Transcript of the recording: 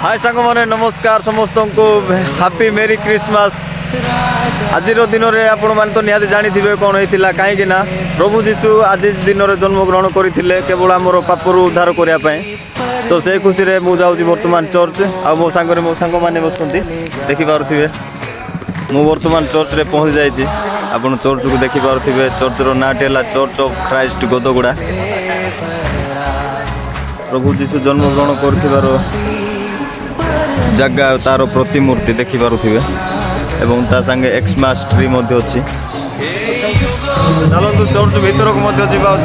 हाय सांग मैंने नमस्कार समस्त को हैप्पी मेरी क्रिसमस। आज दिन में आपण मैंने तो निहाती जानी कौन होता कहीं प्रभु जीशु आज दिन में जन्मग्रहण करते केवल आमर पापर उद्धार करने। तो से खुशी में मुझे जाऊँगी बर्तमान चर्च आ मो सांगे मो सांग मैंने बसुँच देखिपे मु बर्तमान चर्च रे पहुँच जाइए। आपन चर्च को देखिपे चर्चर नाटी है चर्च ऑफ क्राइस्ट गोदगुड़ा। प्रभु जीशु जन्मग्रहण कर जगह तार प्रतिमूर्ति देखिपे एवं ता संगे एक्समास ट्री अच्छी। चलतु चर्च भीतर को देखा।